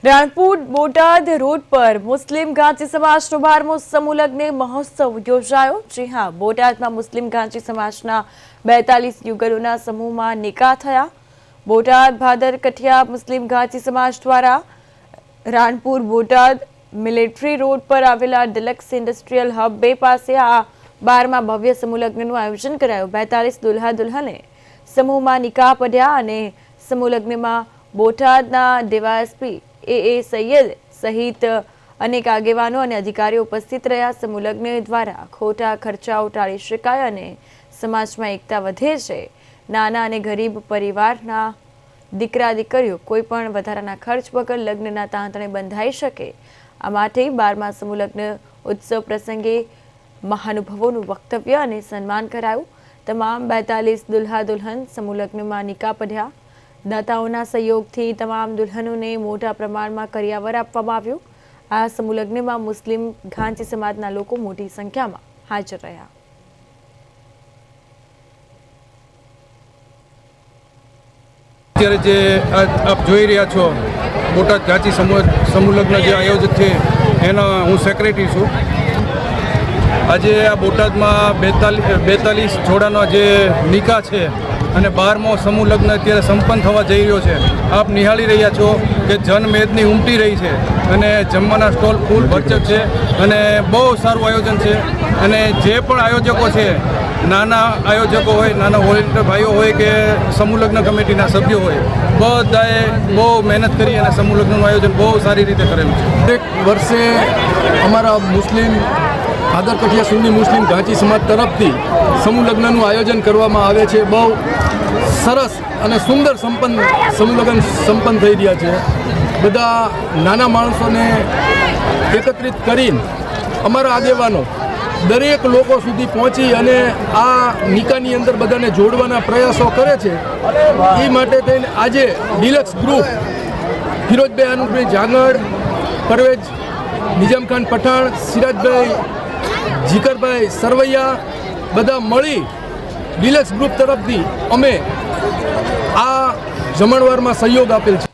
Ranpur Botad road પર મુસ્લિમ ગાંચી સમાજનો 12મો સમૂહ લગ્ન મહોત્સવ યોજાયો। જી હા, બોટાદમાં મુસ્લિમ ગાંચી સમાજના 42 યુગલોના સમૂહમાં નિકાહ થયા। બોટાદ ભાદર કઠિયા મુસ્લિમ ગાંચી સમાજ દ્વારા રાણપુર બોટાદ મિલિટરી રોડ પર આવેલા ડિલક્સ ઇન્ડસ્ટ્રીયલ હબ 2 પાસે આ 12મા ભવ્ય સમૂહ લગ્નનું આયોજન કરાયું। 42 દુલ્હા દુલ્હને સમૂહમાં નિકાહ પડ્યા અને સમૂહ લગ્નમાં બોટાદના ડીવાયએસપી એ સૈયદ સહિત અનેક આગેવાનો અને અધિકારીઓ ઉપસ્થિત રહ્યા। સમૂહ લગ્ન દ્વારા ખોટા ખર્ચાઓ ટાળી શકાય અને સમાજમાં એકતા વધે છે। નાના અને ગરીબ પરિવારના દીકરા દીકરીઓ કોઈ પણ વધારાના ખર્ચ વગર લગ્નના તાંતણે બંધાઈ શકે, આ માટે 12મા સમૂહ લગ્ન ઉત્સવ પ્રસંગે મહાનુભાવોનું વક્તવ્ય અને સન્માન કરાયું। તમામ 42 દુલ્હા દુલ્હન સમૂહ લગ્નમાં નિકાહ પડ્યા। દાતાઓના સહયોગથી તમામ દુલ્હનોને મોટા પ્રમાણમાં કરિયાવર આપવામાં આવ્યું। આ સમૂહ લગ્નમાં મુસ્લિમ ગાંચી સમાજના લોકો મોટી સંખ્યામાં હાજર રહ્યા। અત્યારે જે આપ જોઈ રહ્યા છો બોટાદ ગાંચી સમૂહ લગ્ન જે આયોજિત છે એના હું સેક્રેટરી છું। આજે આ બોટાદમાં 42 જોડાનો જે નિકાહ છે અને 12મો સમૂહ લગ્ન અત્યારે સંપન્ન થવા જઈ રહ્યો છે। આપ નિહાળી રહ્યા છો કે જનમેદની ઉમટી રહી છે અને જમવાના સ્ટોલ ફૂલ ભરચક છે અને બહુ સારું આયોજન છે। અને જે પણ આયોજકો છે, નાના આયોજકો હોય, નાના વોલેન્ટિયર ભાઈઓ હોય કે સમૂહ લગ્ન કમિટીના સભ્યો હોય, બધાએ બહુ મહેનત કરી અને સમૂહ લગ્નનું આયોજન બહુ સારી રીતે કરેલું છે। દરેક વર્ષે અમારા મુસ્લિમ ભાદર કઠિયા સુન્ની મુસ્લિમ ગાંચી સમાજ તરફથી સમૂહ લગ્નનું આયોજન કરવામાં આવે છે। બહુ સરસ અને સુંદર સમૂહ લગ્ન સંપન્ન થઈ રહ્યા છે। બધા નાના માણસોને એકત્રિત કરીને અમારા આગેવાનો દરેક લોકો સુધી પહોંચી અને આ નિકાહની અંદર બધાને જોડવાના પ્રયાસો કરે છે। એ માટે થઈને આજે ડિલક્સ ગ્રુપ ફિરોજભાઈ અનુપભાઈ જાંગડ, પરવેજ નિઝામખાન પઠાણ, સિરાજભાઈ જીકરભાઈ સરવૈયા બધા મળી ડિલક્સ ગ્રુપ તરફથી અમે આ જમણવારમાં સહયોગ આપેલ છે।